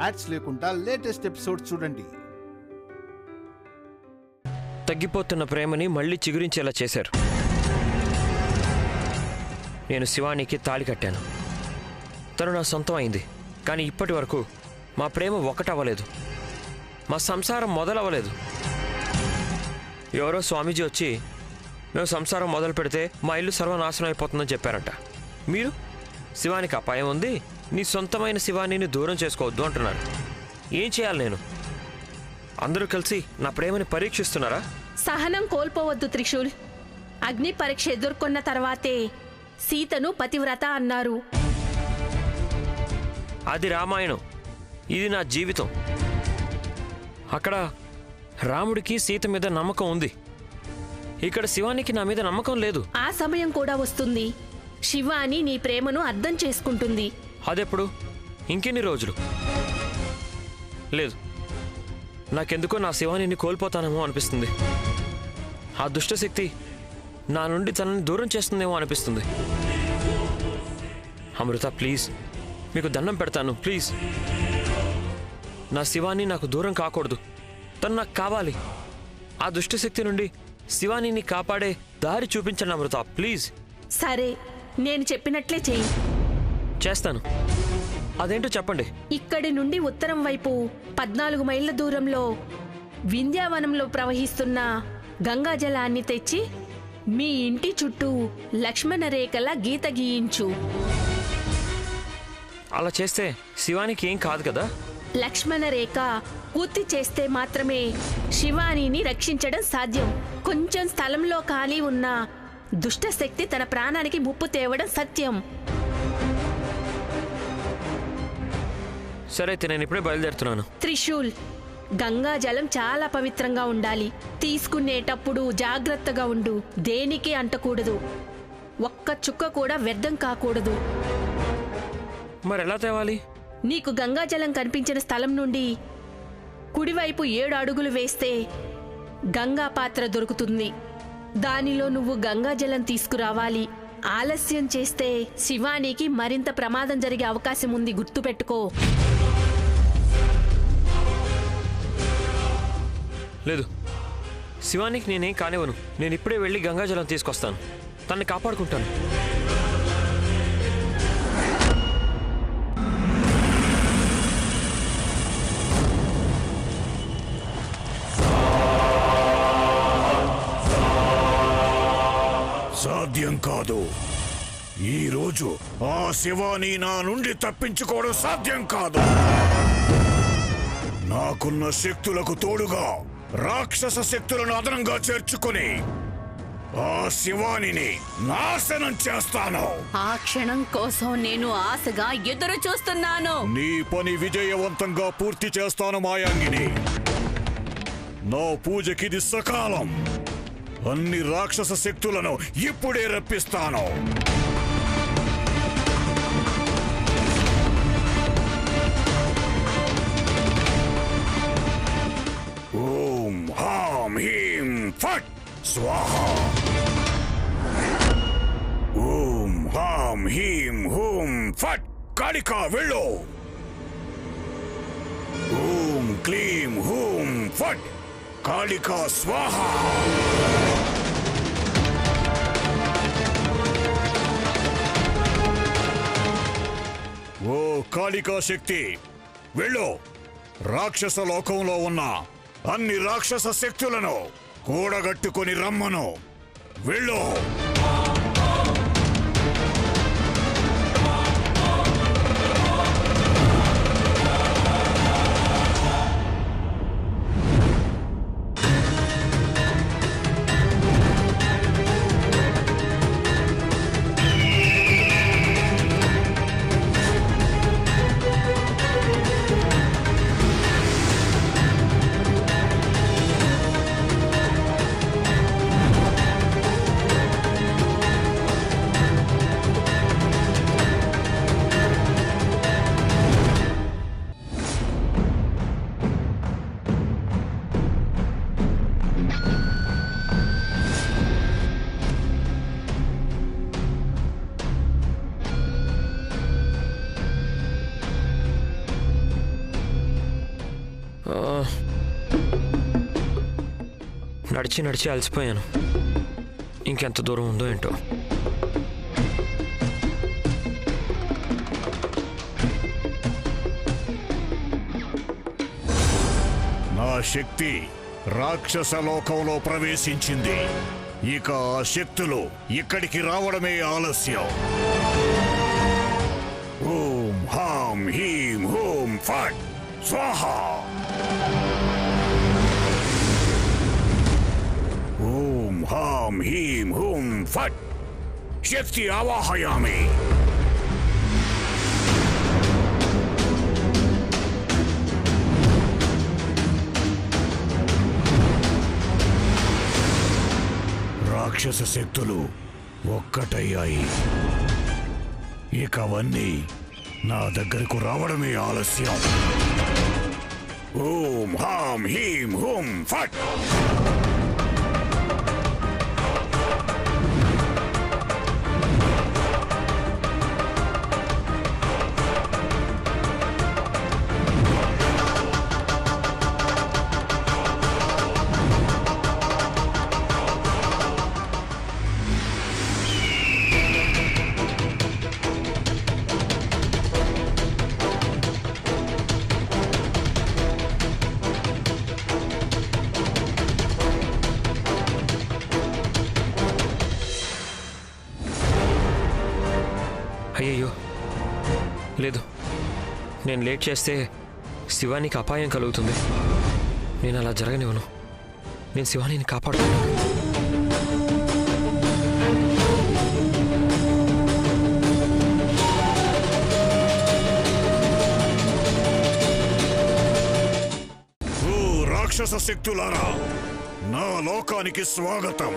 Ads లేకుండా latest episodes చూడండి. తగ్గిపోతున్న ప్రేమని మళ్ళీ చిగురించేలా చేశారు. నేను శివానికి తాళి కట్టాను. తను నా సొంతం అయింది. కానీ ఇప్పటి వరకు మా ప్రేమ ఒకటవ్వలేదు. మా సంసారం మొదలవ్వలేదు. ఎవరో స్వామీజీ వచ్చి మేము సంసారం మొదలు పెడితే మా ఇల్లు సర్వనాశనం అయిపోతుందని చెప్పారంట. మీరు శివానికి అపాయం ఉంది, నీ సొంతమైన శివానిని దూరం చేసుకోవద్దు అంటున్నారు. ఏం చేయాలి నేను? అందరూ కలిసి నా ప్రేమని పరీక్షిస్తున్నారా? సహనం కోల్పోవద్దు త్రిశూల్. అగ్ని పరీక్ష ఎదుర్కొన్న తర్వాతే సీతను పతివ్రత అన్నారు. అది రామాయణం, ఇది నా జీవితం. అక్కడ రాముడికి సీత మీద నమ్మకం ఉంది. ఇక్కడ శివానికి నా మీద నమ్మకం లేదు. ఆ సమయం కూడా వస్తుంది. శివాని నీ ప్రేమను అర్థం చేసుకుంటుంది. అదెప్పుడు? ఇంకెన్ని రోజులు? లేదు, నాకెందుకో నా శివానిని కోల్పోతానేమో అనిపిస్తుంది. ఆ దుష్టశక్తి నా నుండి తనని దూరం చేస్తుందేమో అనిపిస్తుంది. అమృత ప్లీజ్, మీకు దండం పెడతాను ప్లీజ్. నా శివాని నాకు దూరం కాకూడదు. తను నాకు కావాలి. ఆ దుష్టశక్తి నుండి శివానిని కాపాడే దారి చూపించండి అమృత ప్లీజ్. సరే, నేను చెప్పినట్లే చెయ్యి. చేస్తాను. అదేంటో చెప్పండి. ఇక్కడి నుండి ఉత్తరం వైపు 14 మైళ్ళ దూరంలో వింధ్యావనంలో ప్రవహిస్తున్న గంగా జలాన్ని తెచ్చి మీ ఇంటి చుట్టూ లక్ష్మణ రేఖల గీత గీయించు. అలా చేస్తే శివానికి ఏం కాదు కదా? లక్ష్మణ రేఖ పూర్తి చేస్తే మాత్రమే శివానిని రక్షించడం సాధ్యం. కొంచెం స్థలంలో ఖాళీ ఉన్న దుష్టశక్తి తన ప్రాణానికి ముప్పు తేవడం సత్యం. సరే అయితే నేను ఇప్పుడే బయలుదేరుతున్నాను. త్రిశూల్, గంగా జలం చాలా పవిత్రంగా ఉండాలి. తీసుకునేటప్పుడు జాగ్రత్తగా ఉండు. దేనికి అంటకూడదు. ఒక్క చుక్క కూడా వ్యర్థం కాకూడదు. మరి ఎలా తేవాలి? నీకు గంగాజలం కనిపించిన స్థలం నుండి కుడివైపు 7 అడుగులు వేస్తే గంగా పాత్ర దొరుకుతుంది. దానిలో నువ్వు గంగాజలం తీసుకురావాలి. ఆలస్యం చేస్తే శివానికి మరింత ప్రమాదం జరిగే అవకాశం ఉంది, గుర్తుపెట్టుకో. లేదు, శివానికి నేనేం కానివ్వను. నేను ఇప్పుడే వెళ్ళి గంగాజలం తీసుకొస్తాను. తన్ని కాపాడుకుంటాను. సాధ్యం కాదు. ఈరోజు ఆ శివాని నా నుండి తప్పించుకోవడం సాధ్యం కాదు. నాకున్న శక్తులకు తోడుగా రాక్షస శక్తులను అదనంగా చేర్చుకుని ఆ శివానిని నాశనం చేస్తాను. ఆ క్షణం కోసం నేను ఆశగా ఎదురు చూస్తున్నాను. నీ పని విజయవంతంగా పూర్తి చేస్తాను మాయాంగిని. నా పూజకిది సకాలం. అన్ని రాక్షస శక్తులను ఇప్పుడే రప్పిస్తాను. ఓం హాం హీం ఫట్ స్వాహా. ఓం హాం హీం హూం ఫట్. కాళికా వెళ్ళు. ఓం క్లీం హూం ఫట్. కాళికా స్వాహా. ఓ కాళికా శక్తి వెళ్ళు. రాక్షస లోకంలో ఉన్న అన్ని రాక్షస శక్తులను కూడగట్టుకొని రమ్మను. వెళ్ళు. నడిచి నడిచి అలసిపోయాను. ఇంకెంత దూరం ఉందో ఏంటో. నా శక్తి రాక్షస లోకంలో ప్రవేశించింది. ఇక ఆ శక్తులు ఇక్కడికి రావడమే ఆలస్యం. ఓం హాం హీం హూం ఫట్ స్వాహా. ఓం హాం హీం హూం ఫట్ శక్తి ఆవాహయామి. రాక్షస శక్తులు ఒక్కటయ్యాయి. ఇక అవన్నీ నా దగ్గరకు రావడమే ఆలస్యం. ఓం హాం హీం హూం ఫట్. అయ్యయ్యో, లేదు. నేను లేట్ చేస్తే శివానికి అపాయం కలుగుతుంది. నేను అలా జరగనివ్వను. నేను శివానిని కాపాడుతున్నాను. ఓ రాక్షస శక్తులారా, నా లోకానికి స్వాగతం.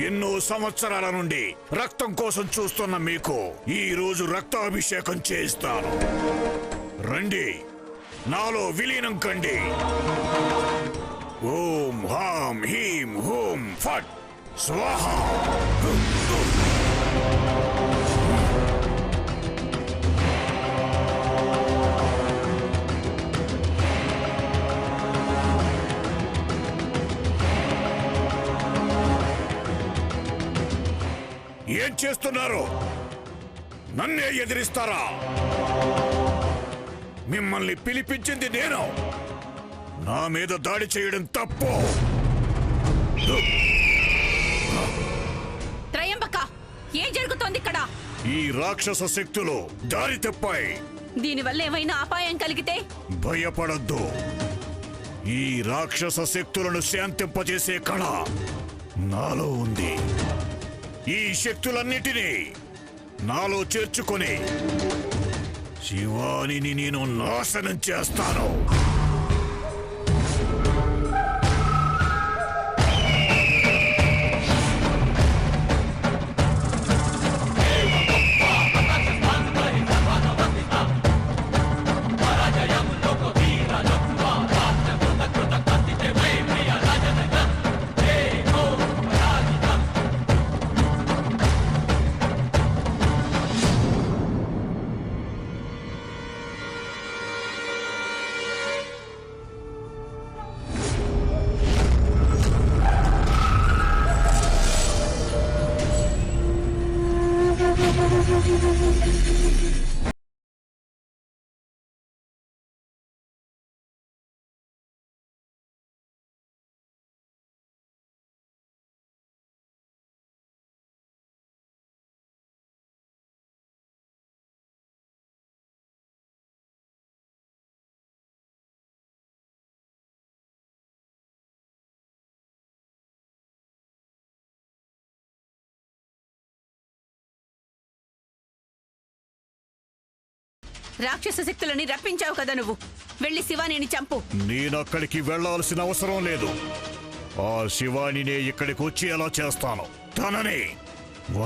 ఎన్నో సంవత్సరాల నుండి రక్తం కోసం చూస్తున్న మీకు ఈ రోజు రక్తాభిషేకం చేస్తాను. రండి, నాలో విలీనం కండి. ఓం హాం హీం హూం ఫట్ స్వాహా. ఏం చేస్తున్నారు? నన్నే ఎదిరిస్తారా? మిమ్మల్ని పిలిపించింది నేను. నా మీద దాడి చేయడం తప్పు. త్రయంబక, ఏం జరుగుతోంది ఇక్కడ? ఈ రాక్షస శక్తులు దారి తప్పాయి. దీనివల్ల ఏమైనా అపాయం కలిగితే? భయపడద్దు. ఈ రాక్షస శక్తులను శాంతింపజేసే కళ నాలో ఉంది. ఈ శక్తులన్నిటినీ నాలో చేర్చుకొని శివానిని నేను నాశనం చేస్తాను. రాక్షస శక్తులని రప్పించావు కదా నువ్వు. వెళ్ళి శివానిని చంపు. నేనక్కడికి వెళ్లాల్సిన అవసరం లేదు. ఆ శివానినే ఇక్కడికి వచ్చి ఎలా చేస్తాను. తనని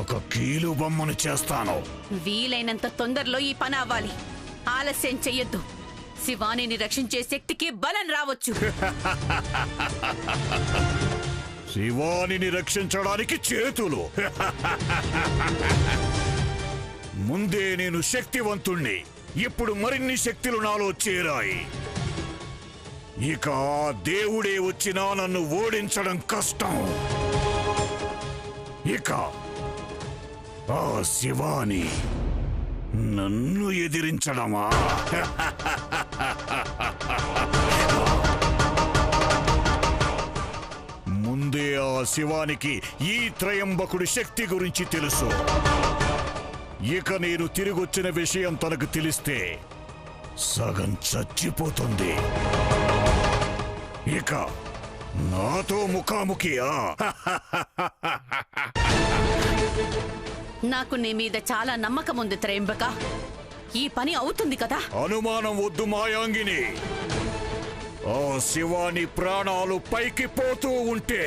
ఒక కీలు బొమ్మను చేస్తాను. వీలైనంత తొందరలో ఈ పని అవ్వాలి. ఆలస్యం చెయ్యొద్దు. శివానిని రక్షించే శక్తికి బలం రావచ్చు. శివానిని రక్షించడానికి చేతులు. ముందే నేను శక్తివంతుణ్ణి. ఇప్పుడు మరిన్ని శక్తులు నాలో చేరాయి. ఇక ఆ దేవుడే వచ్చినా నన్ను ఓడించడం కష్టం. ఇక ఆ శివాని నన్ను ఎదిరించడమా? ముందే ఆ శివానికి ఈ త్రయంబకుడి శక్తి గురించి తెలుసు. ఇక నేను తిరిగొచ్చిన విషయం తనకు తెలిస్తే సగం చచ్చిపోతుంది. ఇక నాతో ముఖాముఖియా? నాకు నీ మీద చాలా నమ్మకం ఉంది త్రయంబక. ఈ పని అవుతుంది కదా? అనుమానం వద్దు మాయాంగిని. ఆ శివాని ప్రాణాలు పైకి పోతూ ఉంటే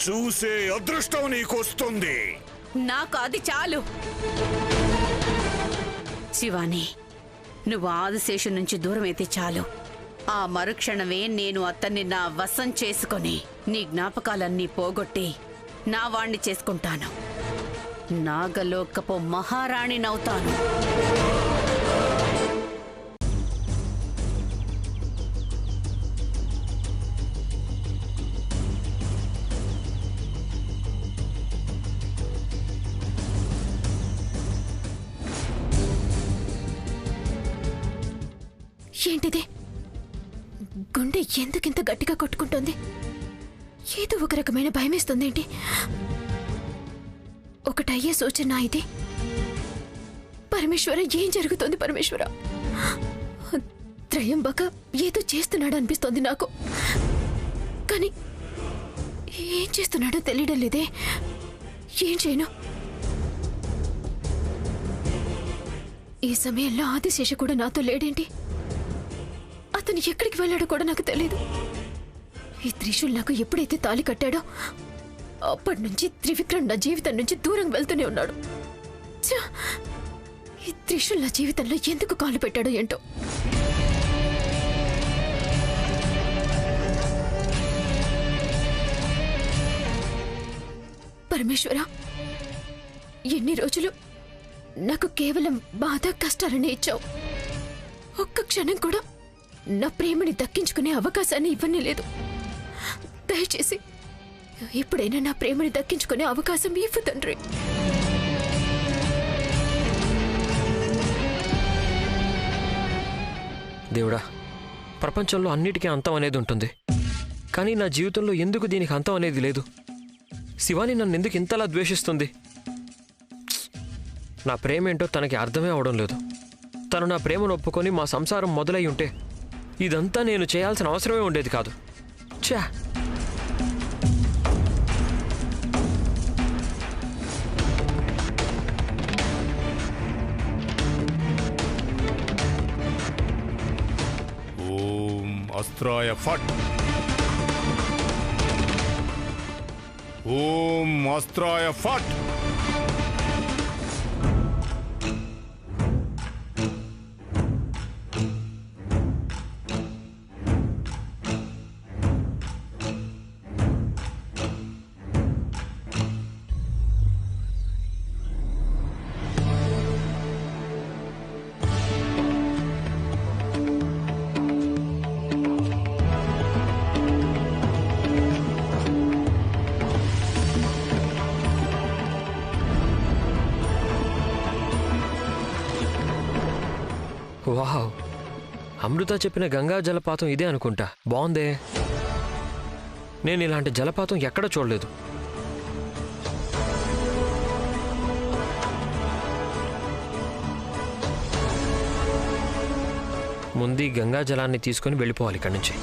చూసే అదృష్టం నీకొస్తుంది. నాకు అది చాలు. శివాని, నువ్వు ఆదిశేషు నుంచి దూరం అయితే చాలు. ఆ మరుక్షణమే నేను అతన్ని నా వశం చేసుకొని నీ జ్ఞాపకాలన్నీ పోగొట్టి నా వాణ్ణి చేసుకుంటాను. నాగలోకపు మహారాణినవుతాను. ఏంటిది? గుండె ఎందుకింత గట్టిగా కొట్టుకుంటోంది? ఏదో ఒక రకమైన భయమేస్తుందేంటి? ఒకటయ్యే సూచన ఇది. పరమేశ్వర, ఏం జరుగుతోంది పరమేశ్వర? త్రయంబక ఏదో చేస్తున్నాడు అనిపిస్తోంది నాకు, కానీ ఏం చేస్తున్నాడో తెలియడం లేదే. ఏం చేయను? ఈ సమయంలో ఆదిశేష కూడా నాతో లేడేంటి? అతను ఎక్కడికి వెళ్ళాడో కూడా నాకు తెలియదు. ఈ త్రిశూల్ నాకు ఎప్పుడైతే తాళి కట్టాడో అప్పటి నుంచి త్రివిక్రమ్ నా జీవితం నుంచి దూరం వెళ్తూనే ఉన్నాడు. ఛ! ఈ త్రిశూల్ నా జీవితంలో ఎందుకు కాలు పెట్టాడో ఏంటో. పరమేశ్వర, ఎన్ని రోజులు నాకు కేవలం బాధ కష్టాలనే ఇచ్చావు. ఒక్క క్షణం కూడా నా ప్రేమని దక్కించుకునే అవకాశాన్ని ఇవ్వనే లేదు. దయచేసి ఎప్పుడైనా నా ప్రేమని దక్కించుకునే అవకాశం ఇవ్వు తండ్రి. దేవుడా, ప్రపంచంలో అన్నిటికీ అంతం అనేది ఉంటుంది, కానీ నా జీవితంలో ఎందుకు దీనికి అంతం అనేది లేదు? శివాని నన్ను ఎందుకు ఇంతలా ద్వేషిస్తుంది? నా ప్రేమేంటో తనకి అర్థమే అవడం లేదు. తను నా ప్రేమను ఒప్పుకొని మా సంసారం మొదలై ఉంటే ఇదంతా నేను చేయాల్సిన అవసరమే ఉండేది కాదు. ఛా! ఓం అస్త్రాయ ఫట్. ఓం అస్త్రాయ ఫట్. వావ్! అమృత చెప్పిన గంగా జలపాతం ఇదే అనుకుంటా. బాగుందే. నేను ఇలాంటి జలపాతం ఎక్కడ చూడలేదు. ముందు గంగా జలాన్ని తీసుకుని వెళ్ళిపోవాలి ఇక్కడి నుంచి.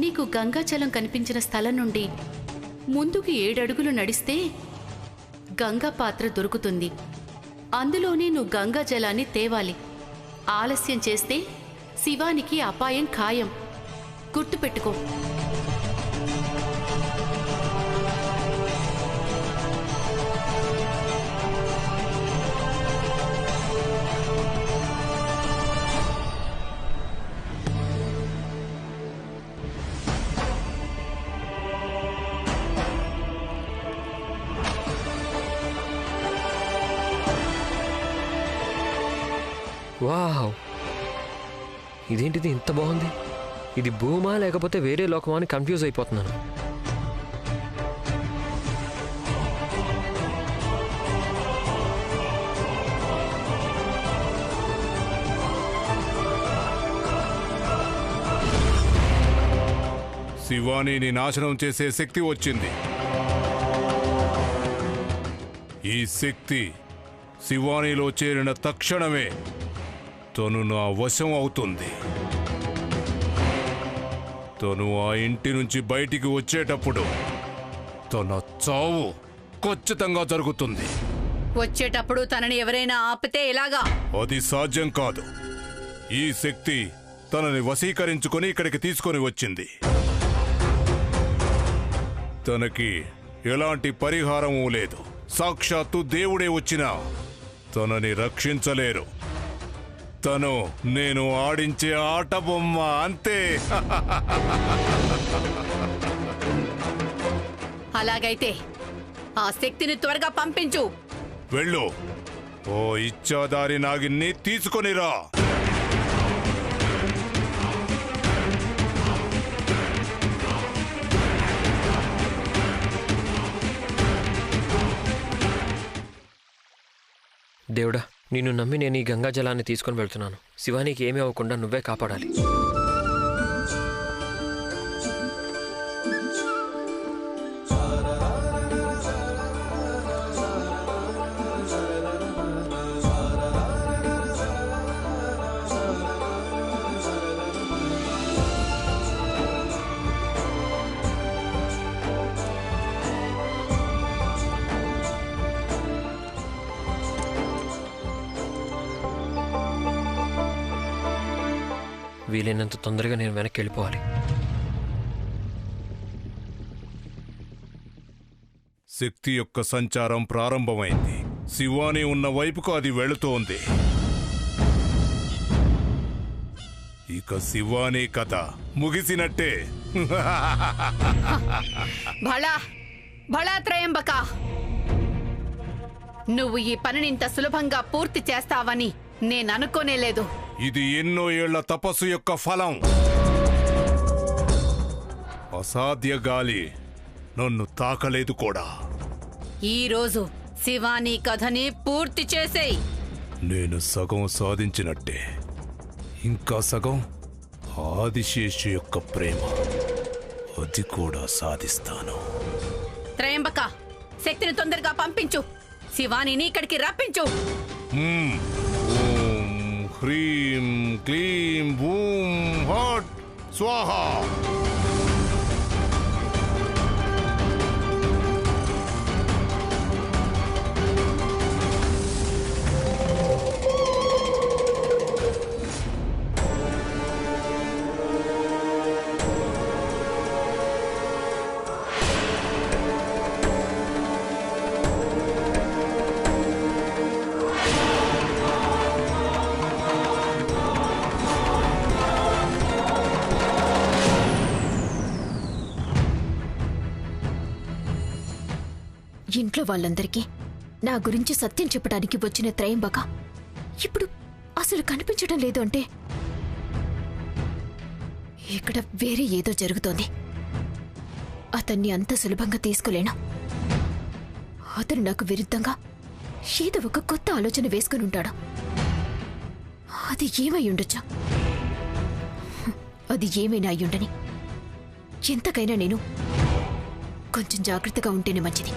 నీకు గంగాజలం కనిపించిన స్థలం నుండి ముందుకు 7 అడుగులు నడిస్తే గంగా పాత్ర దొరుకుతుంది. అందులోనే నువ్వు గంగా జలాన్ని తేవాలి. ఆలస్యం చేస్తే శివానికి అపాయం ఖాయం. గుర్తుపెట్టుకో. వావ్, ఇదేంటిది ఇంత బాగుంది? ఇది భూమా లేకపోతే వేరే లోకమా అని కన్ఫ్యూజ్ అయిపోతున్నాను. శివానీని నాశనం చేసే శక్తి వచ్చింది. ఈ శక్తి శివానీలో చేరిన తక్షణమే తను నా వశం అవుతుంది. తను ఆ ఇంటి నుంచి బయటికి వచ్చేటప్పుడు తన చావు ఖచ్చితంగా జరుగుతుంది. వచ్చేటప్పుడు తనని ఎవరైనా ఆపితే ఎలాగా? అది సాధ్యం కాదు. ఈ శక్తి తనని వశీకరించుకొని ఇక్కడికి తీసుకొని వచ్చింది. తనకి ఎలాంటి పరిహారమూ లేదు. సాక్షాత్తు దేవుడే వచ్చినా తనని రక్షించలేరు. తను నేను ఆడించే ఆట బొమ్మ అంతే. అలాగైతే ఆ శక్తిని త్వరగా పంపించు. వెళ్ళు, ఓ ఇచ్చాదారి నాగిన్ని తీసుకొనిరా. దేవుడా, నిన్ను నమ్మి నేను ఈ గంగా జలాన్ని తీసుకొని వెళ్తున్నాను. శివానికి ఏమీ అవ్వకుండా నువ్వే కాపాడాలి. వీలైనంత తొందరగా నేను వెనక్కి వెళ్ళిపోవాలి. శక్తి యొక్క సంచారం ప్రారంభమైంది. శివాని ఉన్న వైపుకు అది వెళుతోంది. ఇక శివాని కథ ముగిసినట్టే. భళా భళా త్రయంబక, నువ్వు ఈ పనిని ఇంత సులభంగా పూర్తి చేస్తావని నేను అనుకోనేలేదు. ఇది ఎన్నో ఏళ్ల తపస్సు యొక్క ఫలం. అసాధ్య గాలి నన్ను తాకలేదు కూడా. ఈ రోజు శివాని కథని పూర్తి చేసేయ్. నేను సగం సాధించినట్టే. ఇంకా సగం ఆదిశేషు యొక్క ప్రేమ, అది కూడా సాధిస్తాను. త్రయంబక, శక్తిని తొందరగా పంపించు. శివానిని ఇక్కడికి రప్పించు. ఓం హ్రీం క్లీం భూం హట్ స్వాహా. ఇంట్లో వాళ్ళందరికీ నా గురించి సత్యం చెప్పడానికి వచ్చిన త్రయంబక ఇప్పుడు అసలు కనిపించడం లేదు అంటే ఇక్కడ వేరే ఏదో జరుగుతోంది. అతన్ని అంత సులభంగా తీసుకోలేను. అతను నాకు విరుద్ధంగా ఏదో ఒక కొత్త ఆలోచన వేసుకుని ఉంటాడు. అది ఏమై ఉండొచ్చు? అది ఏమైనా అయ్యుండని ఎంతకైనా నేను కొంచెం జాగ్రత్తగా ఉంటేనే మంచిది.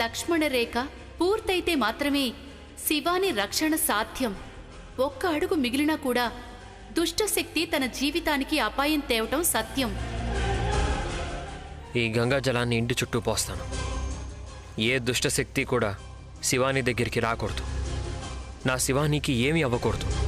లక్ష్మణ రేఖ పూర్తయితే మాత్రమే శివాని రక్షణ సాధ్యం. ఒక్క అడుగు మిగిలినా కూడా దుష్టశక్తి తన జీవితానికి అపాయం తేవటం సత్యం. ఈ గంగా జలాన్ని ఇంటి చుట్టూ పోస్తాను. ఏ దుష్టశక్తి కూడా శివాని దగ్గరికి రాకూడదు. నా శివానికి ఏమీ అవ్వకూడదు.